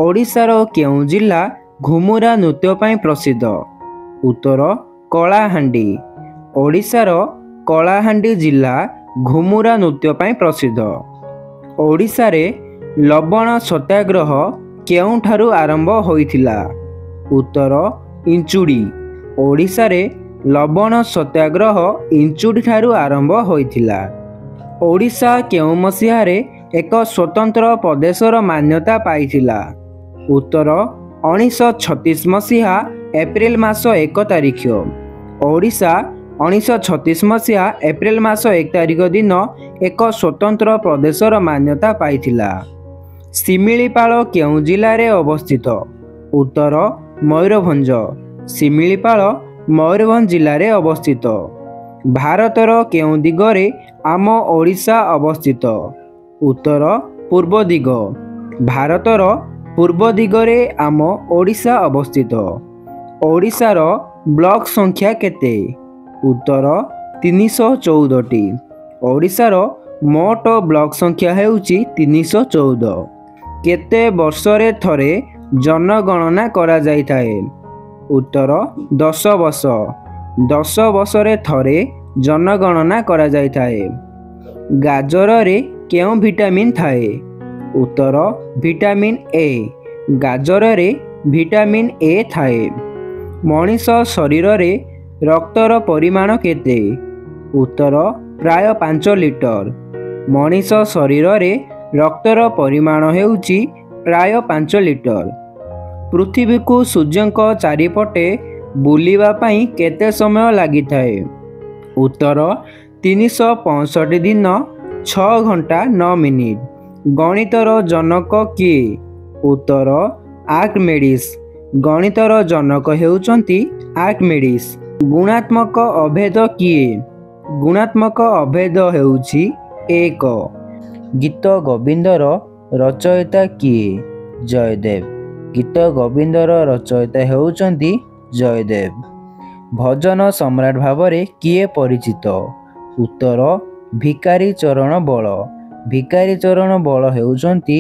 ଓଡ଼ିଶାର କେଉଁ ଜିଲ୍ଲା ଘୁମୁରା ନୃତ୍ୟ ପାଇଁ ପ୍ରସିଦ୍ଧ? ଉତ୍ତର କଳାହାଣ୍ଡି। ଓଡ଼ିଶାର କଳାହାଣ୍ଡି ଜିଲ୍ଲା ଘୁମୁରା ନୃତ୍ୟ ପାଇଁ ପ୍ରସିଦ୍ଧ। ଓଡ଼ିଶାରେ ଲବଣ ସତ୍ୟାଗ୍ରହ କେଉଁଠାରୁ ଆରମ୍ଭ ହୋଇଥିଲା? ଉତ୍ତର ଇଞ୍ଚୁଡ଼ି। ଓଡ଼ିଶାରେ ଲବଣ ସତ୍ୟାଗ୍ରହ ଇଞ୍ଚୁଡ଼ି ଠାରୁ ଆରମ୍ଭ ହୋଇଥିଲା। ଓଡ଼ିଶା କେଉଁ ମସିହାରେ ଏକ ସ୍ୱତନ୍ତ୍ର ପ୍ରଦେଶର ମାନ୍ୟତା ପାଇଥିଲା? ଉତ୍ତର 1936 ମସିହା ଏପ୍ରିଲ ମାସ 1 ତାରିଖ। ଓଡ଼ିଶା 1936 ମସିହା ଏପ୍ରିଲ ମାସ 1 ତାରିଖ ଦିନ ଏକ ସ୍ୱତନ୍ତ୍ର ପ୍ରଦେଶର ମାନ୍ୟତା ପାଇଥିଲା। ଶିମିଳିପାଳ କେଉଁ ଜିଲ୍ଲାରେ ଅବସ୍ଥିତ? ଉତ୍ତର ମୟୂରଭଞ୍ଜ। ଶିମିଳିପାଳ ମୟୂରଭଞ୍ଜ ଜିଲ୍ଲାରେ ଅବସ୍ଥିତ। ଭାରତର କେଉଁ ଦିଗରେ ଆମ ଓଡ଼ିଶା ଅବସ୍ଥିତ? ଉତ୍ତର ପୂର୍ବ ଦିଗ। ଭାରତର ପୂର୍ବ ଦିଗରେ ଆମ ଓଡ଼ିଶା ଅବସ୍ଥିତ। ଓଡ଼ିଶାର ବ୍ଲକ ସଂଖ୍ୟା କେତେ? ଉତ୍ତର 314ଟି। ଓଡ଼ିଶାର ମୋଟ ବ୍ଲକ ସଂଖ୍ୟା ହେଉଛି 314। କେତେ ବର୍ଷରେ ଥରେ ଜନଗଣନା କରାଯାଇଥାଏ? ଉତ୍ତର 10 ବର୍ଷ। 10 ବର୍ଷରେ ଥରେ ଜନଗଣନା କରାଯାଇଥାଏ। ଗାଜରରେ କେଉଁ ଭିଟାମିନ୍ ଥାଏ? ଉତ୍ତର ଭିଟାମିନ୍ ଏ। ଗାଜରରେ ଭିଟାମିନ୍ ଏ ଥାଏ। ମଣିଷ ଶରୀରରେ ରକ୍ତର ପରିମାଣ କେତେ? ଉତ୍ତର ପ୍ରାୟ 5 ଲିଟର। ମଣିଷ ଶରୀରରେ ରକ୍ତର ପରିମାଣ ହେଉଛି ପ୍ରାୟ 5 ଲିଟର। ପୃଥିବୀକୁ ସୂର୍ଯ୍ୟଙ୍କ ଚାରିପଟେ ବୁଲିବା ପାଇଁ କେତେ ସମୟ ଲାଗିଥାଏ? ଉତ୍ତର 365 ଦିନ 6 ଘଣ୍ଟା 9 ମିନିଟ୍। ଗଣିତର ଜନକ କିଏ? ଉତ୍ତର ଆର୍କିମେଡ଼ିସ୍। ଗଣିତର ଜନକ ହେଉଛନ୍ତି ଆର୍କିମେଡ଼ିସ୍। ଗୁଣାତ୍ମକ ଅଭେଦ କିଏ? ଗୁଣାତ୍ମକ ଅଭେଦ ହେଉଛି 1। ଗୀତ ଗୋବିନ୍ଦର ରଚୟିତା କିଏ? ଜୟଦେବ। ଗୀତ ଗୋବିନ୍ଦର ରଚୟିତା ହେଉଛନ୍ତି ଜୟଦେବ। ଭଜନ ସମ୍ରାଟ ଭାବରେ କିଏ ପରିଚିତ? ଉତ୍ତର ଭିକାରୀ ଚରଣ ବଳ। ଭିକାରୀ ଚରଣ ବଳ ହେଉଛନ୍ତି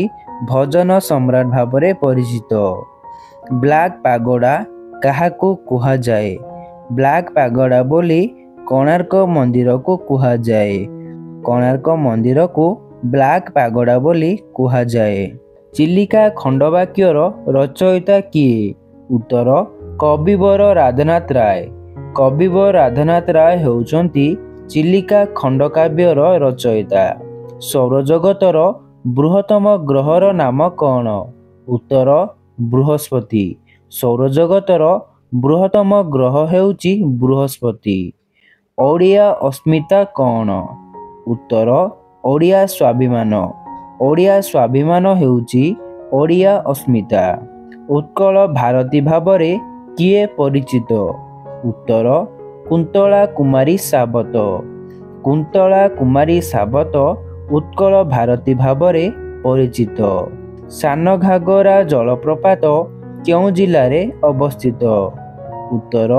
ଭଜନ ସମ୍ରାଟ ଭାବରେ ପରିଚିତ। ବ୍ଲାକ୍ ପାଗୋଡ଼ା କାହାକୁ କୁହାଯାଏ? ବ୍ଲାକ୍ ପାଗୋଡ଼ା ବୋଲି କୋଣାର୍କ ମନ୍ଦିରକୁ କୁହାଯାଏ। କୋଣାର୍କ ମନ୍ଦିରକୁ ବ୍ଲାକ୍ ପାଗୋଡ଼ା ବୋଲି କୁହାଯାଏ। ଚିଲିକା ଖଣ୍ଡବାକ୍ୟର ରଚୟିତା କିଏ? ଉତ୍ତର କବିବର ରାଧାନାଥ ରାୟ। କବିବର ରାଧାନାଥ ରାୟ ହେଉଛନ୍ତି ଚିଲିକା ଖଣ୍ଡକାବ୍ୟର ରଚୟିତା। ସୌରଜଗତର ବୃହତ୍ତମ ଗ୍ରହର ନାମ କ'ଣ? ଉତ୍ତର ବୃହସ୍ପତି। ସୌରଜଗତର ବୃହତ୍ତମ ଗ୍ରହ ହେଉଛି ବୃହସ୍ପତି। ଓଡ଼ିଆ ଅସ୍ମିତା କ'ଣ? ଉତ୍ତର ଓଡ଼ିଆ ସ୍ୱାଭିମାନ। ଓଡ଼ିଆ ସ୍ୱାଭିମାନ ହେଉଛି ଓଡ଼ିଆ ଅସ୍ମିତା। ଉତ୍କଳ ଭାରତୀ ଭାବରେ କିଏ ପରିଚିତ? ଉତ୍ତର କୁନ୍ତଳା କୁମାରୀ ସାବତ। କୁନ୍ତଳା କୁମାରୀ ସାବତ ଉତ୍କଳ ଭାରତୀ ଭାବରେ ପରିଚିତ। ସାନଘାଗରା ଜଳପ୍ରପାତ କେଉଁ ଜିଲ୍ଲାରେ ଅବସ୍ଥିତ? ଉତ୍ତର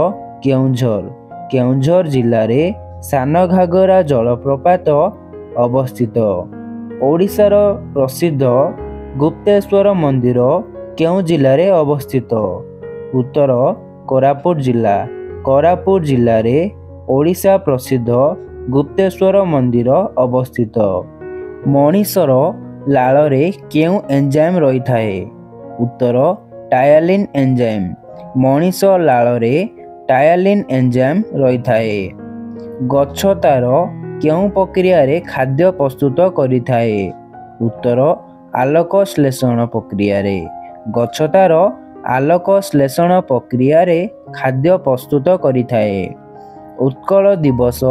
କେଉଁଝର। କେଉଁଝର ଜିଲ୍ଲାରେ ସାନଘାଗରା ଜଳପ୍ରପାତ ଅବସ୍ଥିତ। ଓଡ଼ିଶାର ପ୍ରସିଦ୍ଧ ଗୁପ୍ତେଶ୍ୱର ମନ୍ଦିର କେଉଁ ଜିଲ୍ଲାରେ ଅବସ୍ଥିତ? ଉତ୍ତର କୋରାପୁଟ ଜିଲ୍ଲା। କୋରାପୁଟ ଜିଲ୍ଲାରେ ଓଡ଼ିଶା ପ୍ରସିଦ୍ଧ ଗୁପ୍ତେଶ୍ୱର ମନ୍ଦିର ଅବସ୍ଥିତ। ମଣିଷର ଲାଳରେ କେଉଁ ଏଞ୍ଜାଇମ୍ ରହିଥାଏ? ଉତ୍ତର ଟାୟାଲିନ୍ ଏଞ୍ଜାଇମ୍। ମଣିଷ ଲାଳରେ ଟାୟାଲିନ୍ ଏଞ୍ଜାଇମ୍ ରହିଥାଏ। ଗଛ ତା'ର କେଉଁ ପ୍ରକ୍ରିୟାରେ ଖାଦ୍ୟ ପ୍ରସ୍ତୁତ କରିଥାଏ? ଉତ୍ତର ଆଲୋକ ଶ୍ଳେଷଣ ପ୍ରକ୍ରିୟାରେ। ଗଛ ତା'ର ଆଲୋକ ଶ୍ଳେଷଣ ପ୍ରକ୍ରିୟାରେ ଖାଦ୍ୟ ପ୍ରସ୍ତୁତ କରିଥାଏ। ଉତ୍କଳ ଦିବସ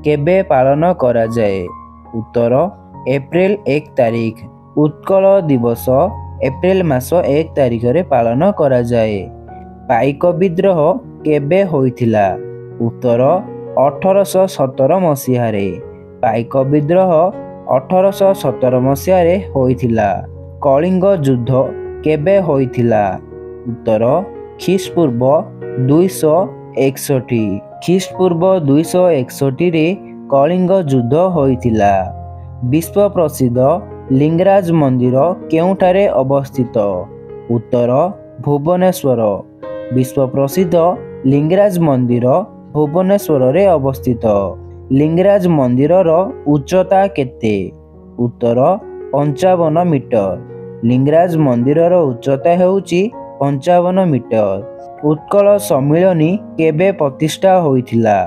କେବେ ପାଳନ କରାଯାଏ? ଉତ୍ତର ଏପ୍ରିଲ 1 ତାରିଖ। ଉତ୍କଳ ଦିବସ ଏପ୍ରିଲ ମାସ 1 ତାରିଖରେ ପାଳନ କରାଯାଏ। ପାଇକ ବିଦ୍ରୋହ କେବେ ହୋଇଥିଲା? ଉତ୍ତର 1817 ମସିହାରେ। ପାଇକ ବିଦ୍ରୋହ 1817 ମସିହାରେ ହୋଇଥିଲା। କଳିଙ୍ଗ ଯୁଦ୍ଧ କେବେ ହୋଇଥିଲା? ଉତ୍ତର ଖ୍ରୀଷ୍ଟପୂର୍ବ 261। ଖ୍ରୀଷ୍ଟପୂର୍ବ 261ରେ କଳିଙ୍ଗ ଯୁଦ୍ଧ ହୋଇଥିଲା। ବିଶ୍ୱ ପ୍ରସିଦ୍ଧ ଲିଙ୍ଗରାଜ ମନ୍ଦିର କେଉଁଠାରେ ଅବସ୍ଥିତ? उत्तर भुवनेश्वर। विश्व प्रसिद्ध लिंगराज मंदिर भुवनेश्वर रे अवस्थित। लिंगराज मंदिर उच्चता केते? उत्तर 55 मीटर। लिंगराज मंदिर उच्चता हेउची 55 मीटर। उत्कल सम्मिलनी केबे प्रतिष्ठा होइथिला?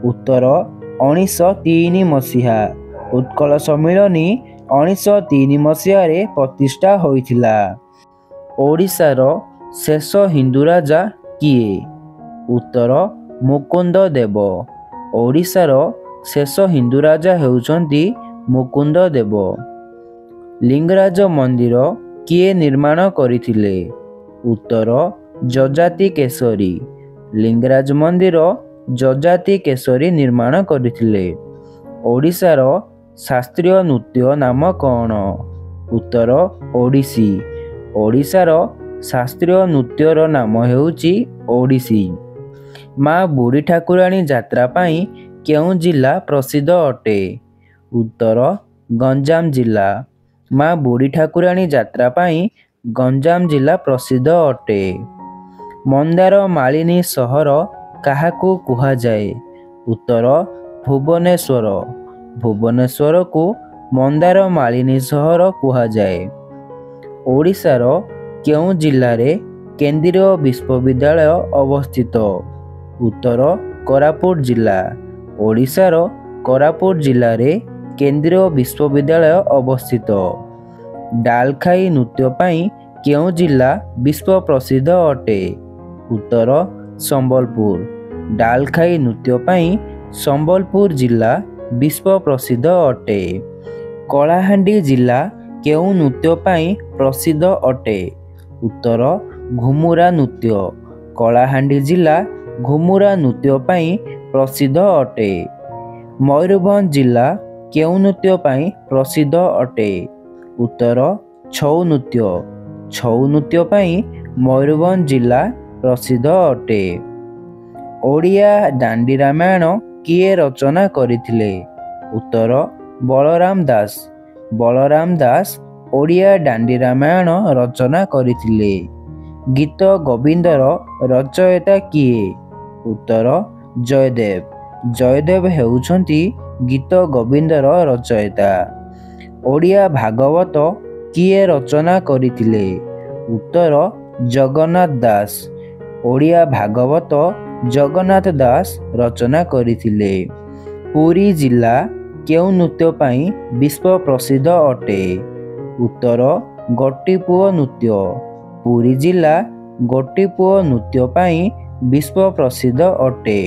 उत्तर 1903 मसीहा। उत्कल सम्मिलनी 1903 मसीह रे प्रतिष्ठा होइथिला। ओडिशार शेष हिंदू राजा किए? उत्तर मुकुंद देव। ओडिशार शेष हिंदू राजा हेउचंती मुकुंद देव। लिंगराज मंदिर किए निर्माण करिथिले? उत्तर जजाति केशरी। लिंगराज मंदिर जजाति केशरी निर्माण करिथिले। ओडिशार शास्त्रीय नृत्य नाम कौन? उत्तर ओडिसी। ओडिशार शास्त्रीय नृत्यर नाम हेउची ओडिसी। माँ बुढ़ी ठाकुराणी यात्रा पाई केउं जिला प्रसिद्ध अटे? उत्तर गंजाम जिला। माँ बुढ़ी ठाकुराणी यात्रा पाई गंजाम जिला प्रसिद्ध अटे। मंदार मालिनी सहर काहाकू कुहाजाए? उत्तर भुवनेश्वर। भुवनेश्वर को मंदार मालिनी सहर कुहाजाए। ओडिशार केउं जिल्ला रे केंद्रीय विश्वविद्यालय अवस्थित? उत्तर कोरापुट जिला। ओडिशार कोरापुट जिल्ला रे केंद्रीय विश्वविद्यालय अवस्थित। डालखाई नृत्य पाई केउं जिल्ला विश्व प्रसिद्ध अटे? उत्तर संबलपुर। डालखाई नृत्य पाई संबलपुर जिला विश्व प्रसिद्ध अटे। कलाहांडी जिला केउं नृत्य पाई प्रसिद्ध अटे? उत्तर घुमुरा नृत्य। कलाहांडी जिला घुमुरा नृत्य पाई प्रसिद्ध अटे। मयूरभंज जिला केउं नृत्य पाई प्रसिद्ध अटे? उत्तर छऊ नृत्य। छऊ नृत्य पाई मयूरभंज जिला प्रसिद्ध अटे। ओडिया दांडी रामायण किए रचना करिथिले? उत्तर बलराम दास। बलराम दास ओडिया दांडी रामायण रचना करिथिले। गीत गोविंदर रचयिता किए? उत्तर जयदेव। जयदेव हेउछंती गीत गोविंदर रचयिता। ओडिया भागवत किए रचना करिथिले? उत्तर जगन्नाथ दास। ओडिया भागवत जगन्नाथ दास रचना करिथिले। पुरी जिला केउं नृत्य पाई विश्व प्रसिद्ध अटे? उत्तर गोटीपुओ नृत्य। पुरी जिला गोटीपुओ नृत्य पाई विश्व प्रसिद्ध अटे।